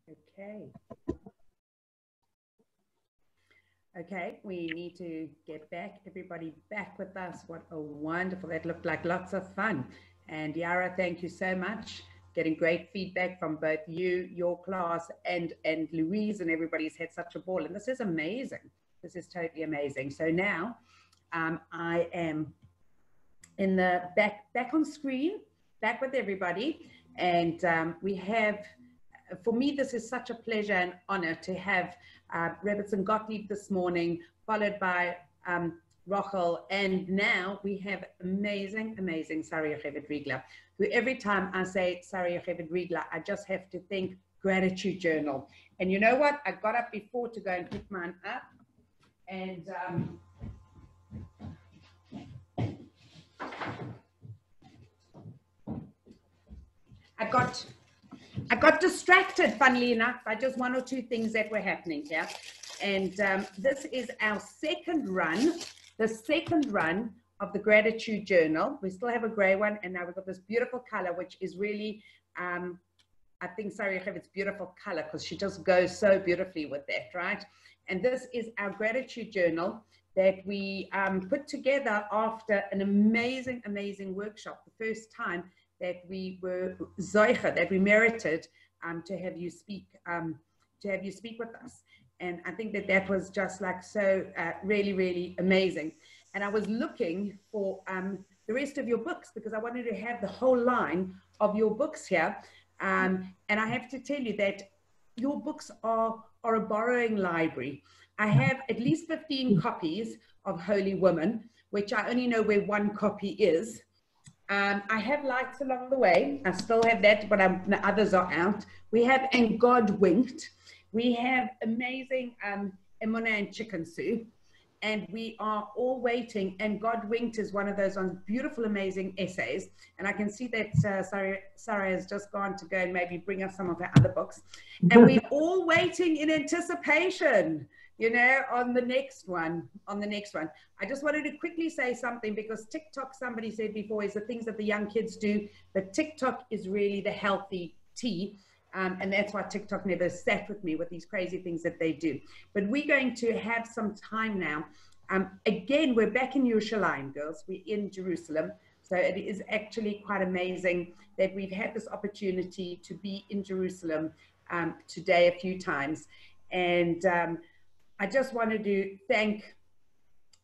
Okay. Okay, we need to get back, everybody back with us. What a wonderful, that looked like lots of fun. And Yara, thank you so much. Getting great feedback from both you, your class, and Louise, and everybody's had such a ball. And this is amazing. This is totally amazing. So now I am in the back on screen, back with everybody. And we have, for me, this is such a pleasure and honor to have Rebbetzin Gottlieb this morning, followed by Rochel, and now we have amazing Sara Yocheved Rigler, who every time I say Sara Yocheved Rigler, I just have to think gratitude journal. And you know what? I got up before to go and pick mine up, and I got distracted, funnily enough, by just one or two things that were happening here. And this is our second run, the second run of the gratitude journal. We still have a gray one, and now we've got this beautiful color, which is really, I think Sara Yocheved's beautiful color, because she just goes so beautifully with that, right? And this is our gratitude journal that we put together after an amazing workshop, the first time that we were zoicha, that we merited to have you speak with us. And I think that was just like so really amazing. And I was looking for the rest of your books, because I wanted to have the whole line of your books here. And I have to tell you that your books are a borrowing library. I have at least 15 copies of Holy Women, which I only know where one copy is. I have lights along the way. I still have that, but the others are out. We have And God Winked. We have amazing Emunah and Chicken Soup. And we are all waiting. And God Winked is one of those beautiful, amazing essays. And I can see that Sara has just gone to go and maybe bring us some of her other books. And we're all waiting in anticipation, you know, on the next one. I just wanted to quickly say something, because TikTok, somebody said before, is the things that the young kids do, but TikTok is really the healthy tea. And that's why TikTok never sat with me with these crazy things that they do. But we're going to have some time now. Again, we're back in Yerushalayim, girls. We're in Jerusalem. So it is actually quite amazing that we've had this opportunity to be in Jerusalem today a few times. And I just wanted to thank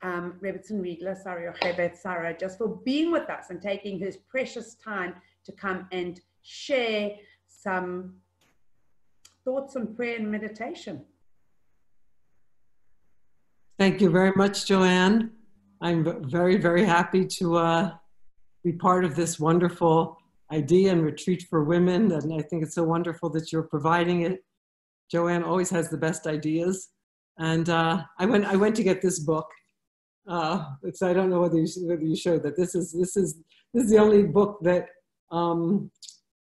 Rebbetzin Rigler, Sara Yocheved, Sara, just for being with us and taking his precious time to come and share some thoughts on prayer and meditation. Thank you very much, Joanne. I'm very happy to be part of this wonderful idea and retreat for women. And I think it's so wonderful that you're providing it. Joanne always has the best ideas. And I went to get this book. So I don't know whether you showed that. This is the only book that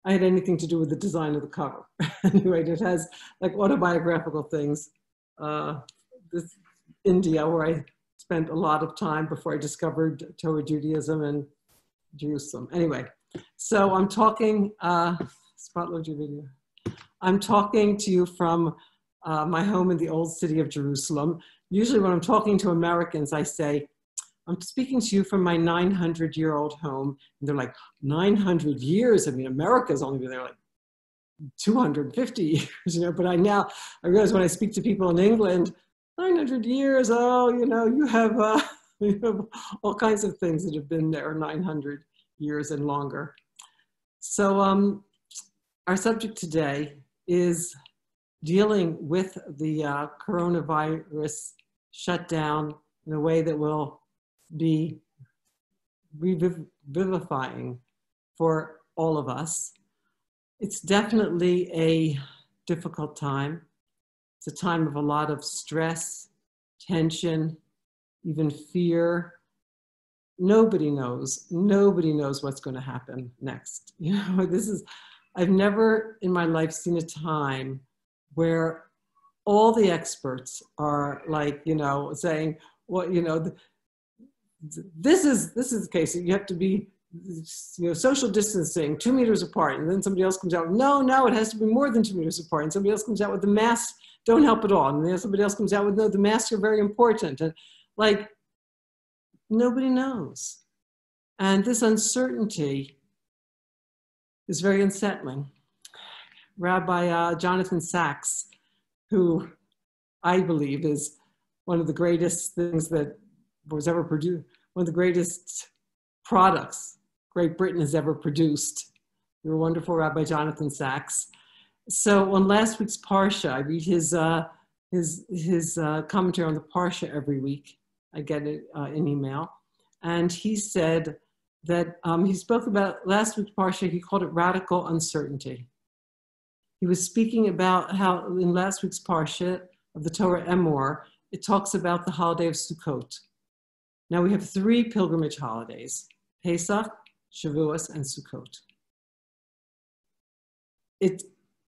I had anything to do with the design of the cover. Anyway, it has like autobiographical things. This India, where I spent a lot of time before I discovered Torah Judaism and Jerusalem. Anyway, so I'm talking, spotload your video. I'm talking to you from my home in the old city of Jerusalem. Usually when I'm talking to Americans, I say, I'm speaking to you from my 900-year-old home. And they're like, 900 years? I mean, America's only been there like 250 years, you know, but I realize when I speak to people in England, 900 years, oh, you know, you have all kinds of things that have been there 900 years and longer. So our subject today is dealing with the coronavirus shutdown in a way that will be revivifying for all of us. It's definitely a difficult time. It's a time of a lot of stress, tension, even fear. Nobody knows what's going to happen next. You know, I've never in my life seen a time where all the experts are like, you know, saying, well, you know, this is the case. You have to be social distancing, 2 meters apart. And then somebody else comes out, no, it has to be more than 2 meters apart. And somebody else comes out with the masks don't help at all. And then somebody else comes out with, no, the masks are very important. And like, nobody knows. And this uncertainty is very unsettling. Rabbi Jonathan Sachs, who I believe is one of the greatest things that was ever produced, one of the greatest products Great Britain has ever produced. You're a wonderful Rabbi Jonathan Sachs. So on last week's Parsha, I read his commentary on the Parsha every week. I get it in email. And he said that he spoke about last week's Parsha, he called it radical uncertainty. He was speaking about how in last week's Parsha of the Torah Emor, it talks about the holiday of Sukkot. Now we have 3 pilgrimage holidays, Pesach, Shavuos, and Sukkot.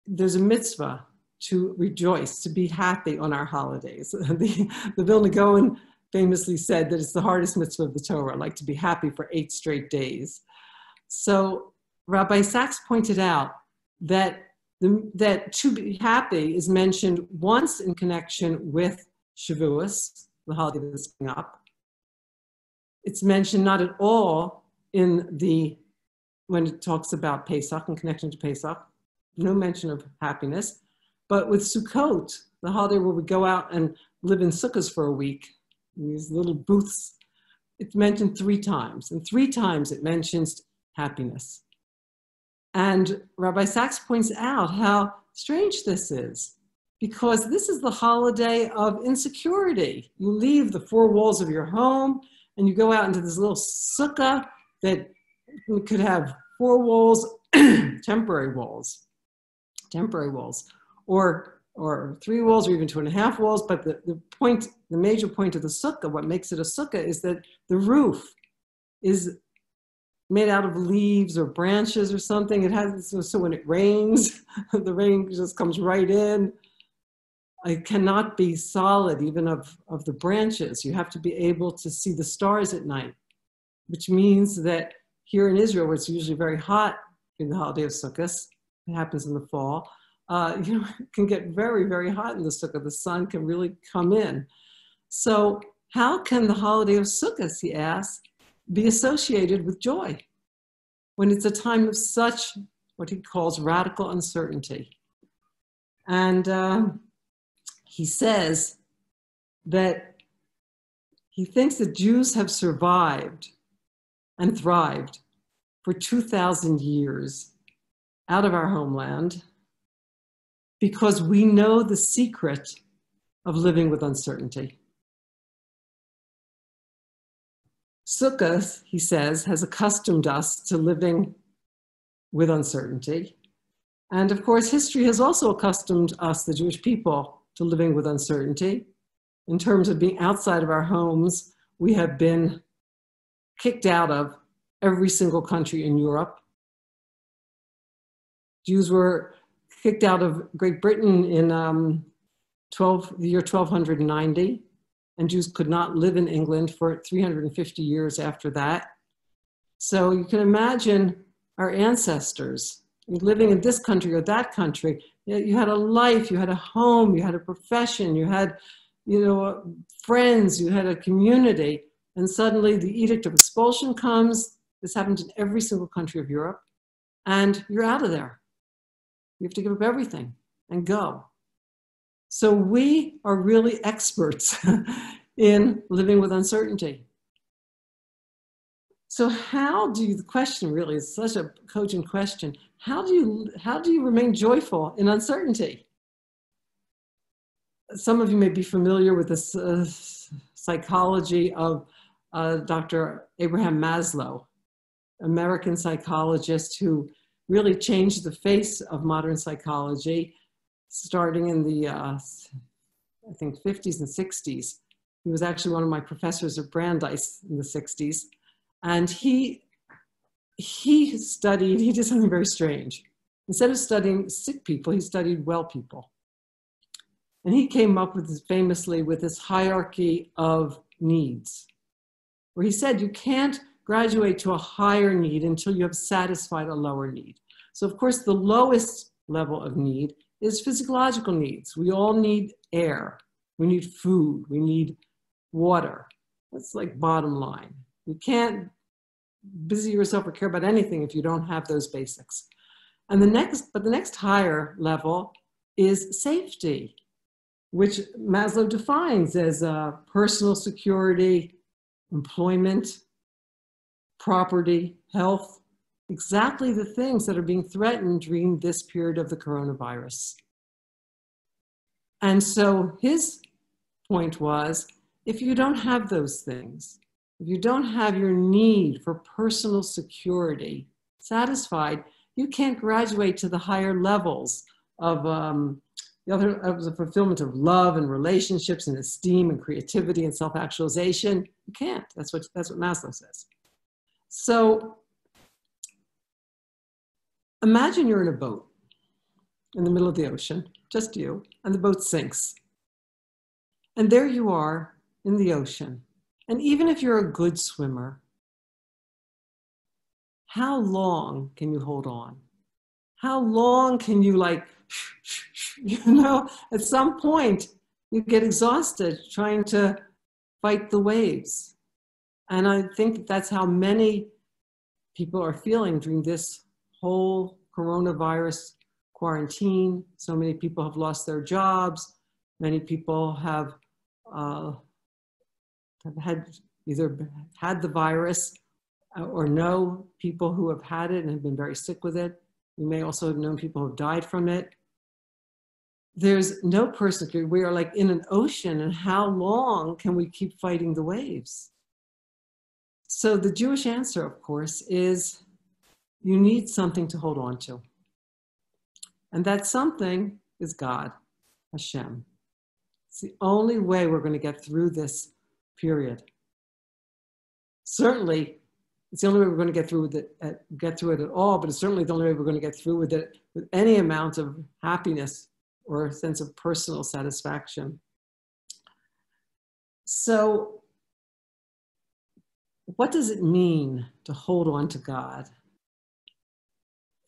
There's a mitzvah to rejoice, to be happy on our holidays. The Vilna Gaon famously said that it's the hardest mitzvah of the Torah, like to be happy for 8 straight days. So Rabbi Sachs pointed out that that to be happy is mentioned once in connection with Shavuos, the holiday that's coming up. It's mentioned not at all when it talks about Pesach, in connection to Pesach, no mention of happiness. But with Sukkot, the holiday where we go out and live in sukkahs for a week, in these little booths, it's mentioned 3 times. And 3 times it mentions happiness. And Rabbi Sachs points out how strange this is, because this is the holiday of insecurity. You leave the 4 walls of your home and you go out into this little sukkah that could have 4 walls, temporary walls, or 3 walls, or even 2.5 walls. But the major point of the sukkah, what makes it a sukkah, is that the roof is made out of leaves or branches or something. It has, so when it rains, the rain just comes right in. It cannot be solid, even of the branches. You have to be able to see the stars at night, which means that here in Israel, where it's usually very hot in the holiday of Sukkot, it happens in the fall, it can get very, very hot in the Sukkah. The sun can really come in. So how can the holiday of Sukkot, he asks, be associated with joy when it's a time of such, what he calls radical uncertainty? And he says that he thinks that Jews have survived and thrived for 2,000 years out of our homeland because we know the secret of living with uncertainty. Sukkot, he says, has accustomed us to living with uncertainty. And of course, history has also accustomed us, the Jewish people, to living with uncertainty. In terms of being outside of our homes, we have been kicked out of every single country in Europe. Jews were kicked out of Great Britain in the year 1290, and Jews could not live in England for 350 years after that. So you can imagine our ancestors living in this country or that country. You had a life, you had a home, you had a profession, you had, friends, you had a community, and suddenly the edict of expulsion comes. This happens in every single country of Europe, and you're out of there. You have to give up everything and go. So we are really experts in living with uncertainty. So the question really is such a cogent question. How do you remain joyful in uncertainty? Some of you may be familiar with this psychology of Dr. Abraham Maslow, American psychologist who really changed the face of modern psychology, starting in the, I think, 50s and 60s. He was actually one of my professors at Brandeis in the 60s. And he did something very strange. Instead of studying sick people, he studied well people. And he came up famously with this hierarchy of needs, where he said you can't graduate to a higher need until you have satisfied a lower need. So of course, the lowest level of need is physiological needs. We all need air. We need food. We need water. That's like bottom line. You can't busy yourself or care about anything if you don't have those basics. And the next higher level is safety, which Maslow defines as personal security, employment, property, health, exactly the things that are being threatened during this period of the coronavirus. And so his point was, if you don't have those things, if you don't have your need for personal security satisfied, you can't graduate to the higher levels of the fulfillment of love and relationships and esteem and creativity and self-actualization. You can't. That's what Maslow says. So imagine you're in a boat in the middle of the ocean, just you, and the boat sinks. And there you are in the ocean. And even if you're a good swimmer, how long can you hold on? How long can you at some point you get exhausted trying to fight the waves. And I think that's how many people are feeling during this whole coronavirus quarantine. So many people have lost their jobs. Many people have either had the virus or know people who have had it and have been very sick with it. You may also have known people who have died from it. There's no person, we are like in an ocean, and how long can we keep fighting the waves? So the Jewish answer, of course, is you need something to hold on to. And that something is God, Hashem. It's the only way we're going to get through this period. Certainly, it's the only way we're going to get through it at all, but it's certainly the only way we're going to get through with it with any amount of happiness or a sense of personal satisfaction. So, what does it mean to hold on to God?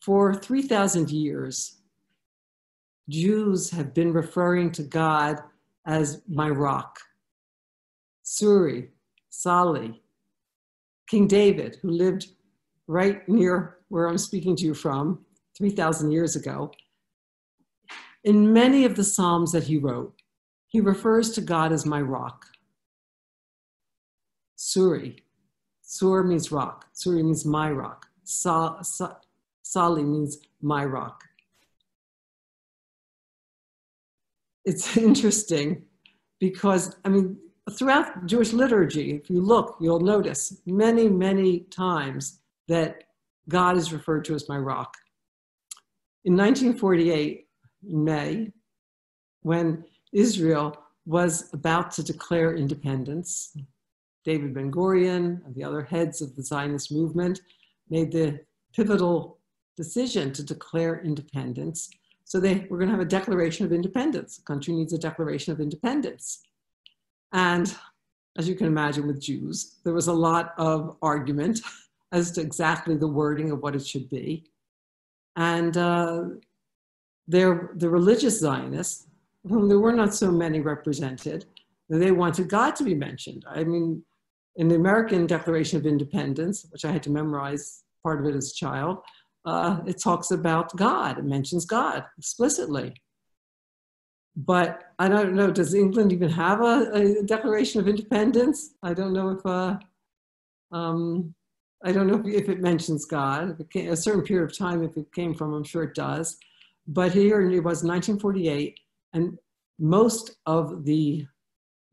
For 3,000 years, Jews have been referring to God as my rock. Suri, Sali, King David, who lived right near where I'm speaking to you from 3,000 years ago, in many of the Psalms that he wrote, he refers to God as my rock. Suri, Sur means rock. Suri means my rock. Sali means my rock. It's interesting because, throughout Jewish liturgy, if you look, you'll notice many, many times that God is referred to as my rock. In 1948, in May, when Israel was about to declare independence, David Ben-Gurion and the other heads of the Zionist movement made the pivotal decision to declare independence. So they were going to have a declaration of independence. The country needs a declaration of independence. And as you can imagine with Jews, there was a lot of argument as to exactly the wording of what it should be. And the religious Zionists, whom there were not so many represented, they wanted God to be mentioned. In the American Declaration of Independence, which I had to memorize part of it as a child, it talks about God, it mentions God explicitly. But I don't know, does England even have a Declaration of Independence? I don't know if it mentions God. If a certain period of time, if it came from, I'm sure it does. But here it was 1948, and most of the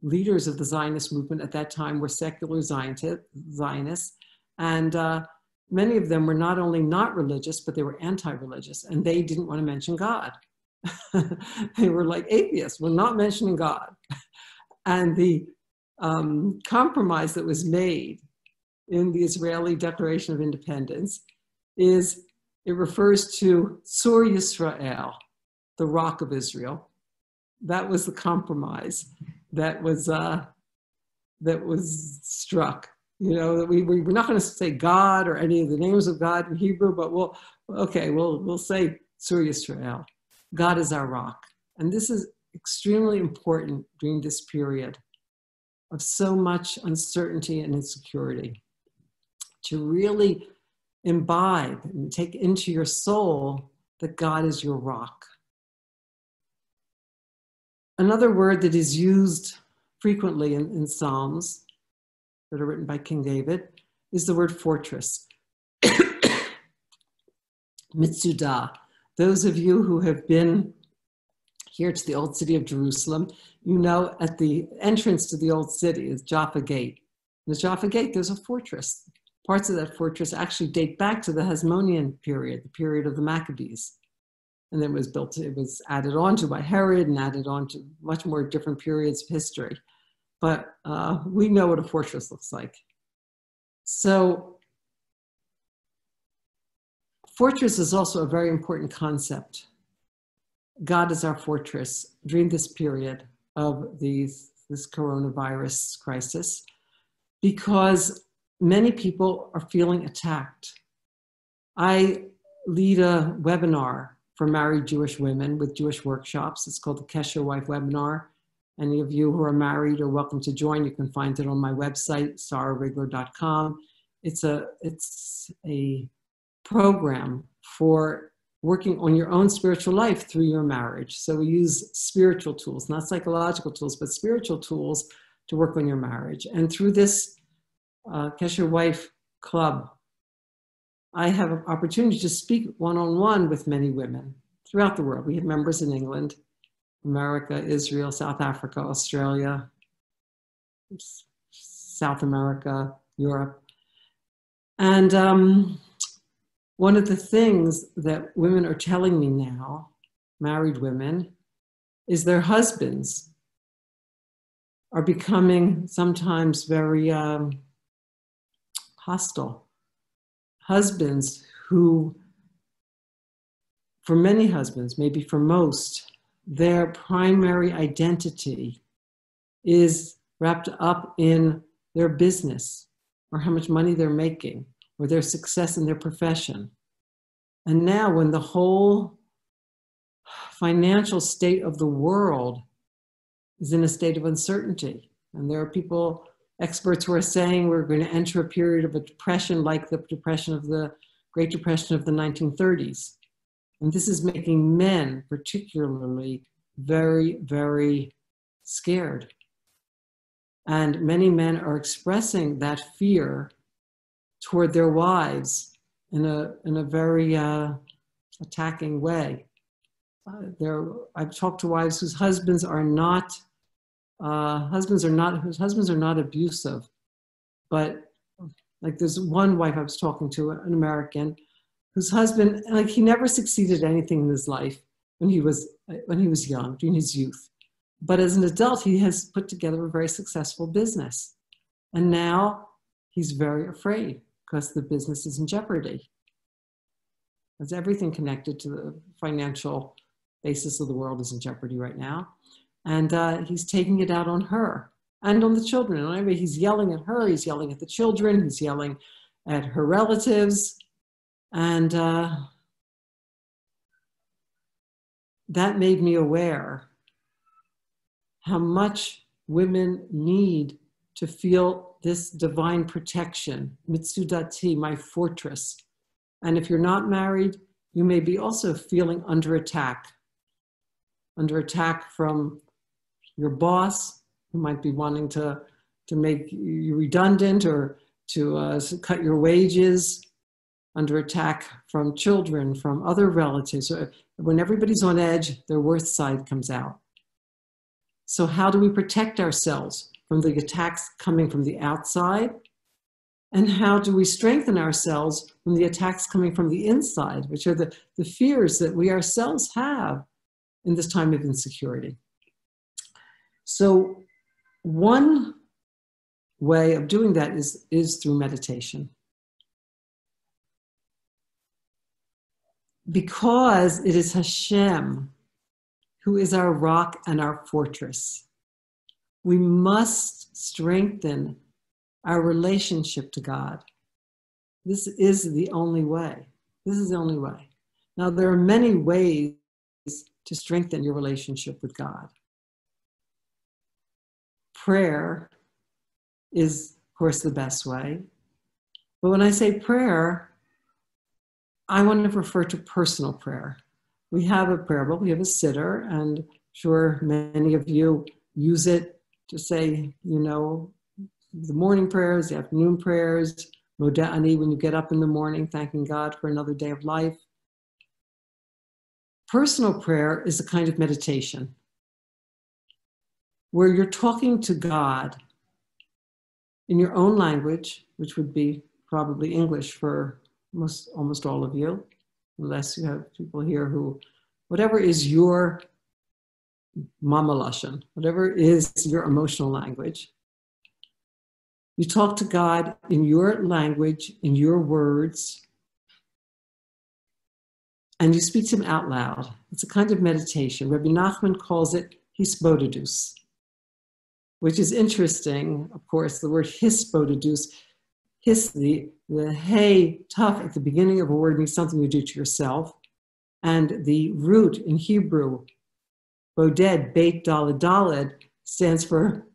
leaders of the Zionist movement at that time were secular Zionists, and many of them were not only not religious, but they were anti-religious, and they didn't want to mention God. They were like atheists, we're not mentioning God. And the compromise that was made in the Israeli Declaration of Independence is, it refers to Sur Yisrael, the rock of Israel. That was the compromise that was struck You know, we're not going to say God or any of the names of God in Hebrew, but we'll say Sur Yisrael. God is our rock. And this is extremely important during this period of so much uncertainty and insecurity, to really imbibe and take into your soul that God is your rock. Another word that is used frequently in Psalms that are written by King David is the word fortress. Mitsudah. Those of you who have been here to the old city of Jerusalem, you know at the entrance to the old city is Jaffa Gate. In the Jaffa Gate, there's a fortress. Parts of that fortress actually date back to the Hasmonean period, the period of the Maccabees. And then it was added on to by Herod and added on to much more different periods of history. But we know what a fortress looks like. So fortress is also a very important concept. God is our fortress during this period of this coronavirus crisis, because many people are feeling attacked. I lead a webinar for married Jewish women with Jewish workshops. It's called the Kesher Wife Webinar. Any of you who are married are welcome to join. You can find it on my website, sararigler.com. It's a program for working on your own spiritual life through your marriage. So we use spiritual tools, not psychological tools, but spiritual tools to work on your marriage. And through this Kesher Wife Club, I have an opportunity to speak one-on-one with many women throughout the world. We have members in England, America, Israel, South Africa, Australia, South America, Europe. And one of the things that women are telling me now, married women, is their husbands are becoming sometimes very hostile. Husbands who, for many husbands, maybe for most, their primary identity is wrapped up in their business or how much money they're making or their success in their profession. And now when the whole financial state of the world is in a state of uncertainty, and there are people, experts who are saying we're going to enter a period of a depression like the depression of the Great Depression of the 1930s. And this is making men particularly very, very scared. And many men are expressing that fear toward their wives in a very attacking way. I've talked to wives whose husbands are not abusive, but like there's one wife I was talking to, an American, whose husband, like he never succeeded at anything in his life when he was young, during his youth. But as an adult, he has put together a very successful business. And now he's very afraid because the business is in jeopardy. As everything connected to the financial basis of the world is in jeopardy right now. And he's taking it out on her and on the children. And anyway, he's yelling at her, he's yelling at the children, he's yelling at her relatives. And that made me aware how much women need to feel this divine protection, Mitsudati, my fortress. And if you're not married, you may be also feeling under attack from your boss, who might be wanting to make you redundant or to cut your wages, under attack from children, from other relatives. So when everybody's on edge, their worst side comes out. So how do we protect ourselves from the attacks coming from the outside? And how do we strengthen ourselves from the attacks coming from the inside, which are the fears that we ourselves have in this time of insecurity? So one way of doing that is through meditation. Because it is Hashem who is our rock and our fortress, we must strengthen our relationship to God. This is the only way. This is the only way. Now, there are many ways to strengthen your relationship with God. Prayer is, of course, the best way. But when I say prayer, I want to refer to personal prayer. We have a prayer book, we have a sitter, and I'm sure many of you use it to say, you know, the morning prayers, the afternoon prayers, Moda'ani, when you get up in the morning, thanking God for another day of life. Personal prayer is a kind of meditation where you're talking to God in your own language, which would be probably English for almost all of you, unless you have people here who, whatever is your mama lashon, whatever is your emotional language, you talk to God in your language, in your words, and you speak to him out loud. It's a kind of meditation. Rabbi Nachman calls it hisbodedus, which is interesting. Of course, the word hisbodedus, the hey, tough at the beginning of a word means something you do to yourself. And the root in Hebrew, boded, beit daled, daled, stands for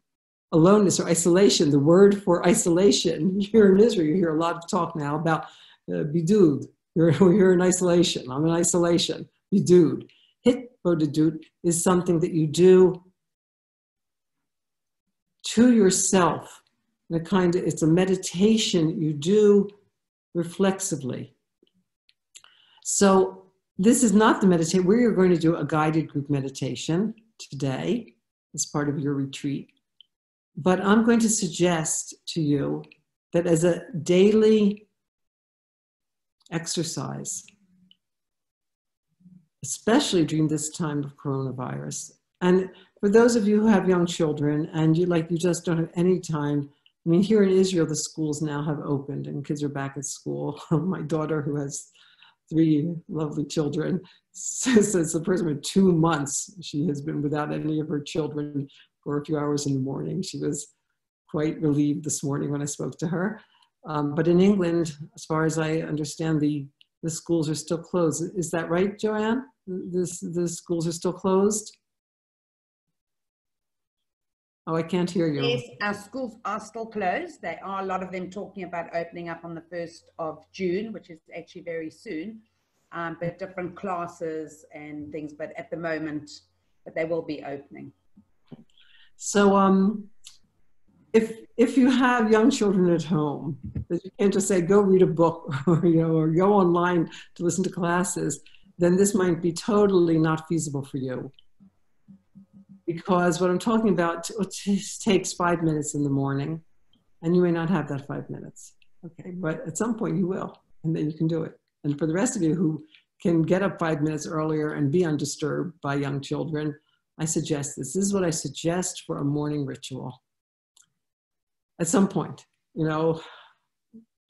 aloneness or isolation. The word for isolation, here in Israel, you hear a lot of talk now about bidud. You're in isolation. I'm in isolation. Bidud. Hitbodedut is something that you do to yourself. It's a meditation you do reflexively. So this is not the meditation. We're going to do a guided group meditation today as part of your retreat. But I'm going to suggest to you that as a daily exercise, especially during this time of coronavirus, and for those of you who have young children and you just don't have any time, I mean, here in Israel, the schools now have opened and kids are back at school. My daughter, who has 3 lovely children, says the person with 2 months, she has been without any of her children for a few hours in the morning. She was quite relieved this morning when I spoke to her. But in England, as far as I understand, the schools are still closed. Is that right, Joanne? The schools are still closed? Oh, I can't hear you. Yes, our schools are still closed. There are a lot of them talking about opening up on the 1st of June, which is actually very soon, but different classes and things, but at the moment, but they will be opening. So if you have young children at home, that you can't just say, go read a book or go online to listen to classes, then this might be totally not feasible for you. Because what I'm talking about takes 5 minutes in the morning, and you may not have that 5 minutes. Okay, but at some point you will, and then you can do it. And for the rest of you who can get up 5 minutes earlier and be undisturbed by young children, I suggest this. This is what I suggest for a morning ritual. At some point,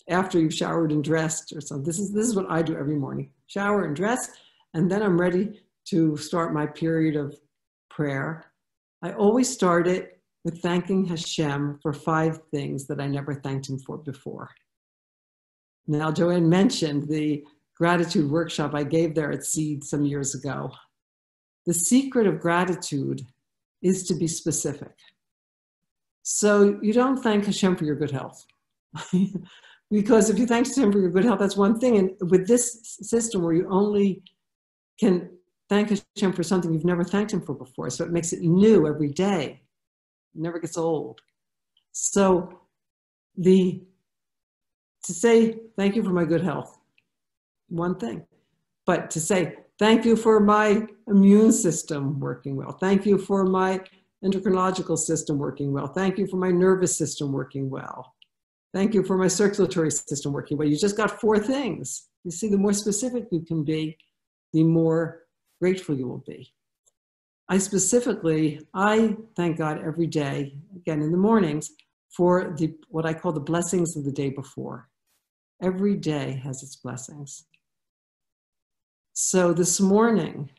after you've showered and dressed or something, this is what I do every morning. Shower and dress, and then I'm ready to start my period of prayer. I always start it with thanking Hashem for 5 things that I never thanked him for before. Now, Joanne mentioned the gratitude workshop I gave there at Seed some years ago. The secret of gratitude is to be specific. So you don't thank Hashem for your good health. Because if you thank Hashem for your good health, that's one thing. And with this system where you only can thank Hashem for something you've never thanked him for before. So it makes it new every day. It never gets old. So to say, thank you for my good health, one thing. But to say, thank you for my immune system working well. Thank you for my endocrinological system working well. Thank you for my nervous system working well. Thank you for my circulatory system working well. You just got 4 things. You see, the more specific you can be, the more grateful you will be. I thank God every day, again in the mornings, for what I call the blessings of the day before. Every day has its blessings. So this morning,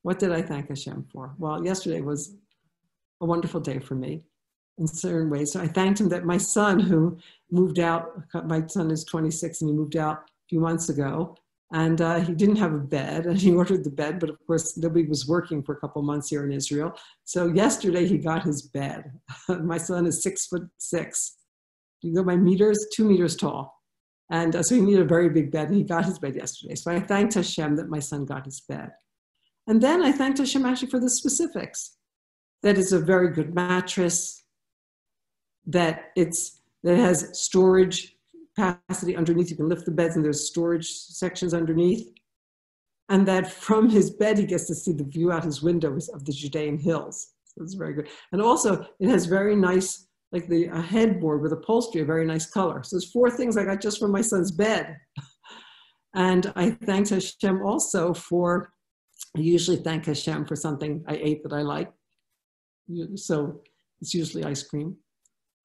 what did I thank Hashem for? Well, yesterday was a wonderful day for me. in certain ways. So I thanked him that my son, who moved out, my son is 26 and he moved out a few months ago, and he didn't have a bed, and he ordered the bed, but of course nobody was working for a couple of months here in Israel. So yesterday he got his bed. My son is 6'6". You go by meters, 2 meters tall. And so he needed a very big bed, and he got his bed yesterday. So I thanked Hashem that my son got his bed. And then I thanked Hashem actually for the specifics. That it's a very good mattress, that it has storage capacity underneath. You can lift the beds and there's storage sections underneath. And that from his bed, he gets to see the view out his windows of the Judean hills. So it's very good. And also it has very nice, like a headboard with upholstery, a very nice color. So there's 4 things I got just from my son's bed. And I thanked Hashem also for, I usually thank Hashem for something I ate that I like. So it's usually ice cream,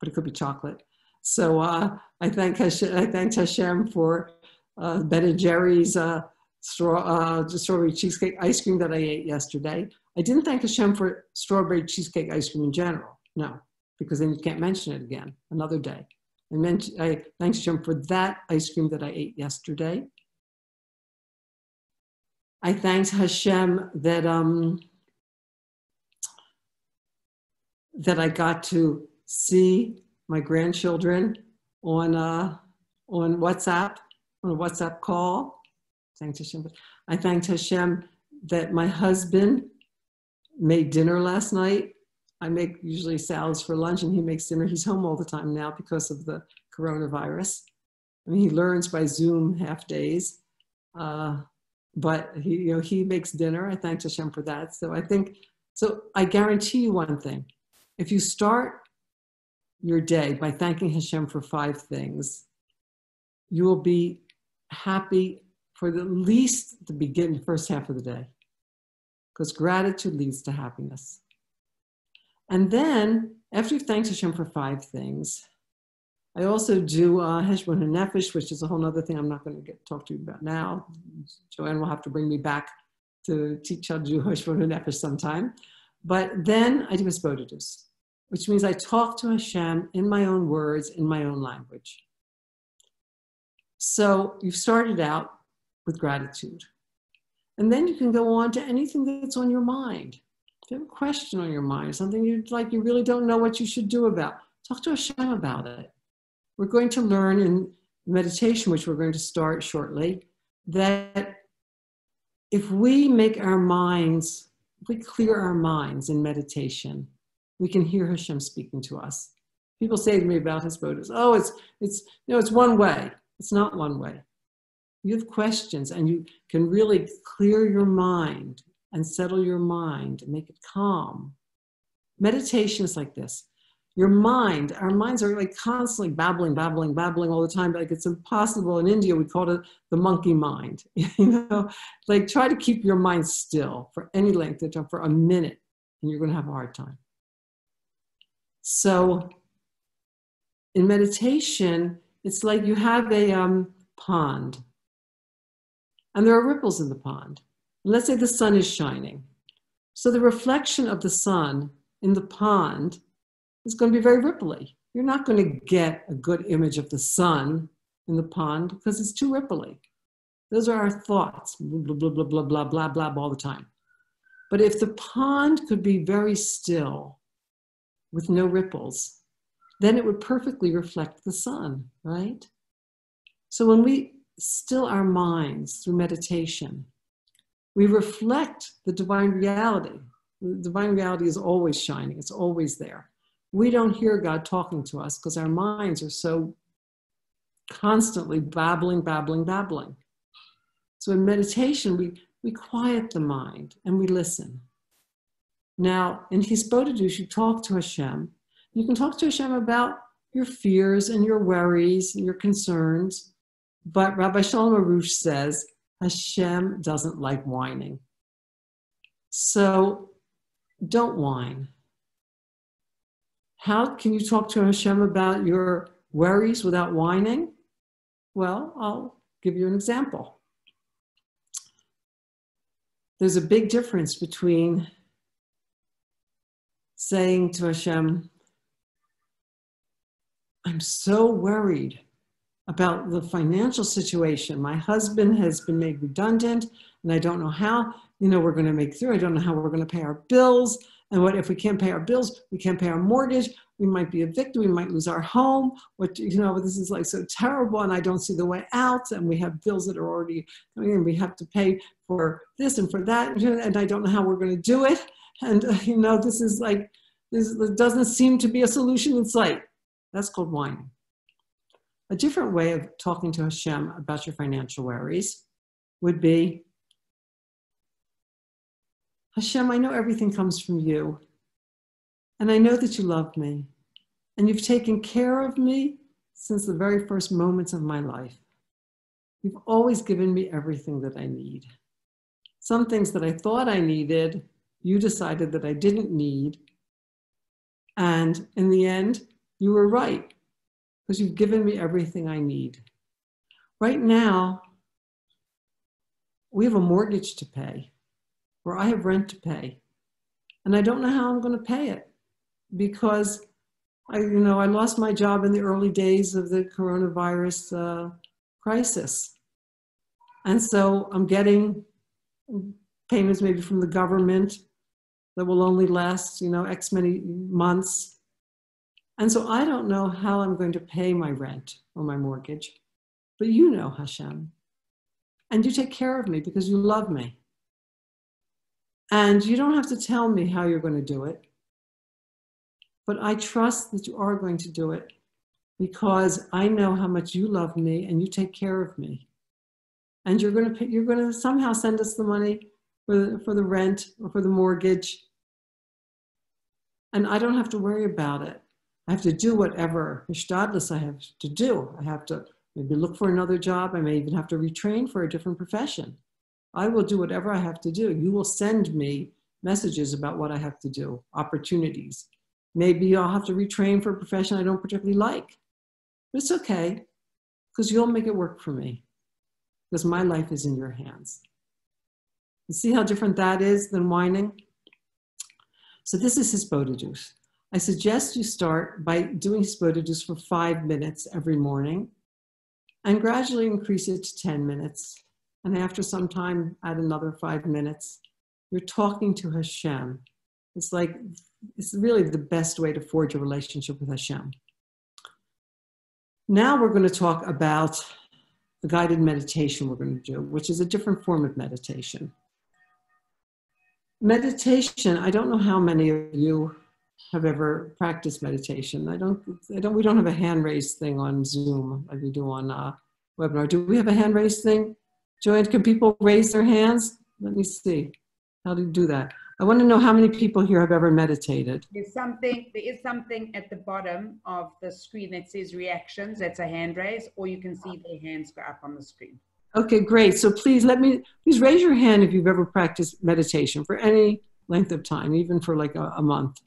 but it could be chocolate. So I thanked Hashem for Ben & Jerry's strawberry cheesecake ice cream that I ate yesterday. I didn't thank Hashem for strawberry cheesecake ice cream in general, no, because then you can't mention it again another day. I thanked Hashem for that ice cream that I ate yesterday. I thanked Hashem that that I got to see my grandchildren on WhatsApp, on a WhatsApp call. Thanked Hashem. I thanked Hashem that my husband made dinner last night. I make usually salads for lunch, and he makes dinner. He's home all the time now because of the coronavirus. I mean, he learns by Zoom half days, but he makes dinner. I thanked Hashem for that. So I guarantee you one thing. If you start your day by thanking Hashem for 5 things, you will be happy for at least the first half of the day, because gratitude leads to happiness. And then, after you've thanked Hashem for 5 things, I also do Heshbon HaNefesh, which is a whole other thing I'm not going to talk to you about now. Joanne will have to bring me back to teach how to do Heshbon HaNefesh sometime. But then I do Hisbodedus, which means I talk to Hashem in my own words, in my own language. So you've started out with gratitude. And then you can go on to anything that's on your mind. If you have a question on your mind, something you really don't know what you should do about, talk to Hashem about it. We're going to learn in meditation, which we're going to start shortly, that if we clear our minds in meditation, we can hear Hashem speaking to us. People say to me about Hisbodedus, oh, it's one way. It's not one way. You have questions, and you can really clear your mind and settle your mind and make it calm. Meditation is like this. Our minds are like constantly babbling all the time. Like it's impossible. In India, we call it the monkey mind. Like try to keep your mind still for any length of time, for a minute, and you're going to have a hard time. So in meditation, it's like you have a pond, and there are ripples in the pond. Let's say the sun is shining. So the reflection of the sun in the pond is going to be very ripply. You're not going to get a good image of the sun in the pond because it's too ripply. Those are our thoughts, blah, blah, blah, blah, blah, blah, blah, all the time. But if the pond could be very still with no ripples, then it would perfectly reflect the sun, right? So when we still our minds through meditation, we reflect the divine reality. The divine reality is always shining. It's always there. We don't hear God talking to us because our minds are so constantly babbling. So in meditation, we quiet the mind and we listen. Now, in Hisbodedus, you talk to Hashem. You can talk to Hashem about your fears and your worries and your concerns. But Rabbi Shalom Arush says, Hashem doesn't like whining. So don't whine. How can you talk to Hashem about your worries without whining? Well, I'll give you an example. There's a big difference between saying to Hashem, I'm so worried about the financial situation. My husband has been made redundant, and I don't know how, we're going to make through. I don't know how we're going to pay our bills. And what if we can't pay our bills? We can't pay our mortgage. We might be evicted. We might lose our home. This is like so terrible, and I don't see the way out. And we have bills that are already coming in. We have to pay for this and for that, and I don't know how we're going to do it. And this doesn't seem to be a solution in sight. That's called whining. A different way of talking to Hashem about your financial worries would be, Hashem, I know everything comes from you, and I know that you love me, and you've taken care of me since the very first moments of my life. You've always given me everything that I need. Some things that I thought I needed, you decided that I didn't need, and in the end, you were right, because you've given me everything I need. Right now, we have a mortgage to pay, or I have rent to pay, and I don't know how I'm going to pay it, because I lost my job in the early days of the coronavirus crisis, and so I'm getting payments maybe from the government that will only last X many months, and so I don't know how I'm going to pay my rent or my mortgage, but you know, Hashem, and you take care of me because you love me. And you don't have to tell me how you're going to do it, but I trust that you are going to do it because I know how much you love me and you take care of me. And you're going to somehow send us the money for the rent or for the mortgage. And I don't have to worry about it. I have to do whatever hishtadlus I have to do. I have to maybe look for another job. I may even have to retrain for a different profession. I will do whatever I have to do. You will send me messages about what I have to do, opportunities. Maybe I'll have to retrain for a profession I don't particularly like. But it's okay, because you'll make it work for me, because my life is in your hands. You see how different that is than whining? So this is hisbodedus. I suggest you start by doing hisbodedus for 5 minutes every morning and gradually increase it to 10 minutes. And after some time, add another 5 minutes. You're talking to Hashem. It's really the best way to forge a relationship with Hashem. Now we're going to talk about the guided meditation we're going to do, which is a different form of meditation. Meditation, I don't know how many of you have ever practiced meditation. We don't have a hand raised thing on Zoom like we do on webinar. Do we have a hand raised thing? Joanne, can people raise their hands? Let me see. How do you do that? I want to know how many people here have ever meditated. There is something at the bottom of the screen that says reactions. That's a hand raise, or you can see their hands go up on the screen. Okay, great. So please raise your hand if you've ever practiced meditation for any length of time, even for like a month.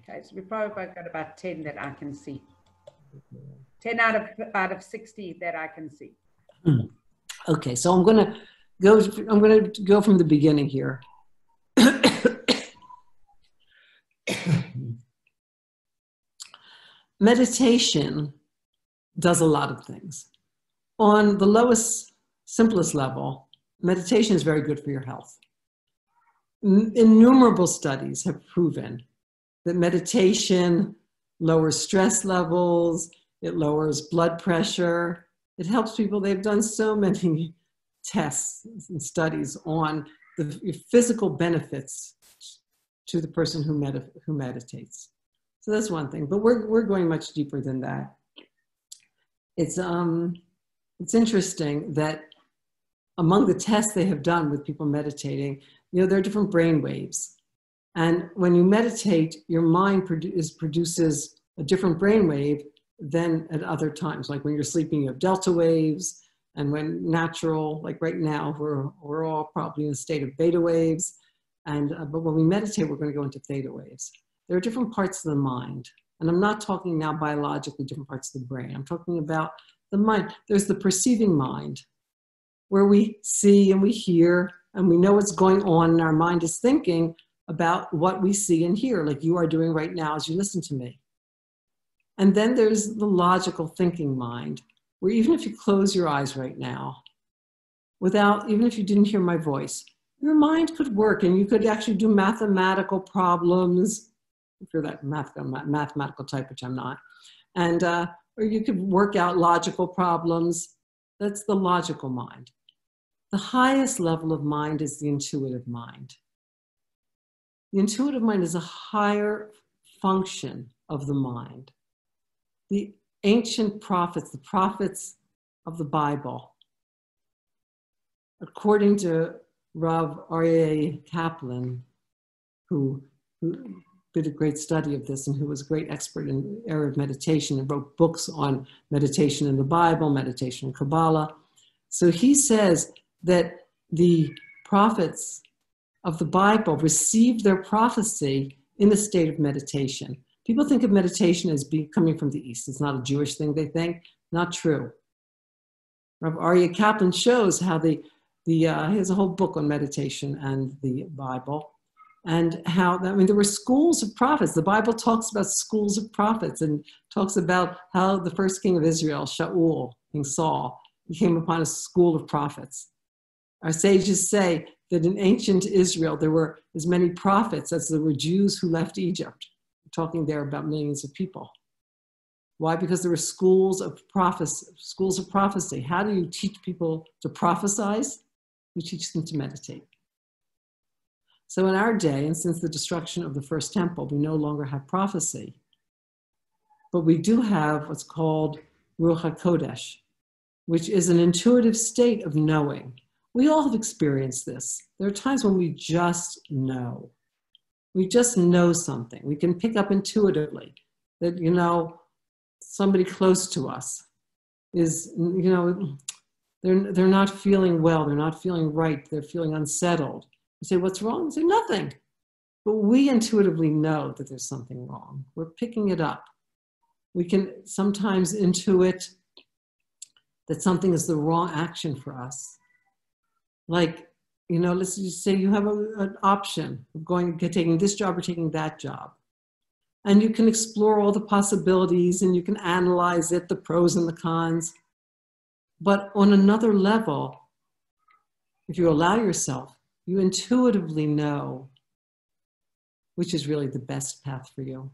Okay, so we've probably got about 10 that I can see. 10 out of 60 that I can see. Okay, so I'm going to go from the beginning here. Meditation does a lot of things. On the lowest, simplest level, meditation is very good for your health. Innumerable studies have proven that meditation lowers stress levels, it lowers blood pressure, it helps people. They've done so many tests and studies on the physical benefits to the person who meditates. So that's one thing, but we're going much deeper than that. It's interesting that among the tests they have done with people meditating, there are different brain waves. And when you meditate, your mind produces a different brain wave than at other times. Like when you're sleeping, you have delta waves. And when natural, like right now, we're all probably in a state of beta waves. But when we meditate, we're going to go into theta waves. There are different parts of the mind. And I'm not talking now biologically different parts of the brain. I'm talking about the mind. There's the perceiving mind, where we see and we hear and we know what's going on, and our mind is thinking about what we see and hear, like you are doing right now as you listen to me. And then there's the logical thinking mind, where even if you close your eyes right now, even if you didn't hear my voice, your mind could work and you could actually do mathematical problems, if you're that mathematical type, which I'm not, and or you could work out logical problems. That's the logical mind. The highest level of mind is the intuitive mind. The intuitive mind is a higher function of the mind. The ancient prophets, the prophets of the Bible, according to Rav Aryeh Kaplan, who did a great study of this and who was a great expert in the area of meditation and wrote books on meditation in the Bible, meditation in Kabbalah. So he says that the prophets of the Bible received their prophecy in the state of meditation. People think of meditation as coming from the East. It's not a Jewish thing, they think. Not true. Rav Aryeh Kaplan shows how he has a whole book on meditation and the Bible, and how, there were schools of prophets. The Bible talks about schools of prophets and talks about how the first king of Israel, Shaul, King Saul, he came upon a school of prophets. Our sages say that in ancient Israel, there were as many prophets as there were Jews who left Egypt. We're talking there about millions of people. Why? Because there were schools of prophecy. How do you teach people to prophesize? You teach them to meditate. So in our day, and since the destruction of the first temple, we no longer have prophecy, but we do have what's called Ruach HaKodesh, which is an intuitive state of knowing. We all have experienced this. There are times when we just know. We just know something. We can pick up intuitively that, somebody close to us is, they're not feeling well, they're not feeling right, they're feeling unsettled. You say, what's wrong? You say, nothing. But we intuitively know that there's something wrong. We're picking it up. We can sometimes intuit that something is the wrong action for us. Like, let's just say you have an option of taking this job or taking that job. And you can explore all the possibilities and you can analyze it, the pros and the cons. But on another level, if you allow yourself, you intuitively know which is really the best path for you.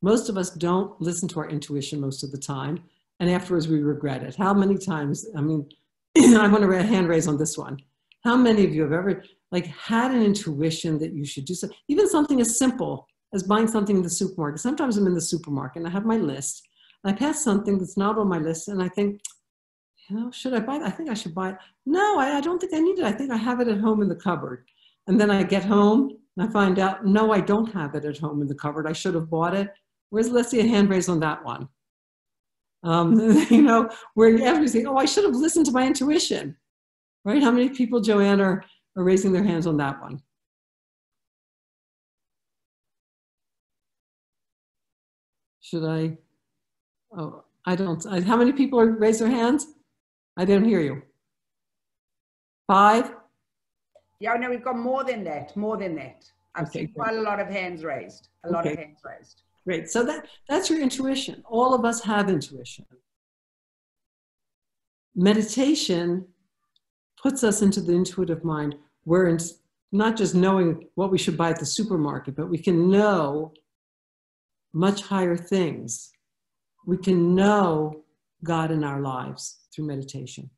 Most of us don't listen to our intuition most of the time, and afterwards we regret it. How many times, I want to hand raise on this one. How many of you have ever had an intuition that you should do something, even something as simple as buying something in the supermarket? Sometimes I'm in the supermarket and I have my list, and I pass something that's not on my list, and I think, should I buy it? I think I should buy it. No, I don't think I need it. I think I have it at home in the cupboard. And then I get home and I find out, no, I don't have it at home in the cupboard. I should have bought it. Let's see a hand raise on that one. Where everybody's saying, I should have listened to my intuition, right? How many people, Joanne, are raising their hands on that one? Should I? Oh, I don't. How many people raise their hands? I didn't hear you. 5? Yeah, no, we've got more than that. I've seen quite a lot of hands raised. Great. So that's your intuition. All of us have intuition. Meditation puts us into the intuitive mind, where it's not just knowing what we should buy at the supermarket, but we can know much higher things. We can know God in our lives through meditation.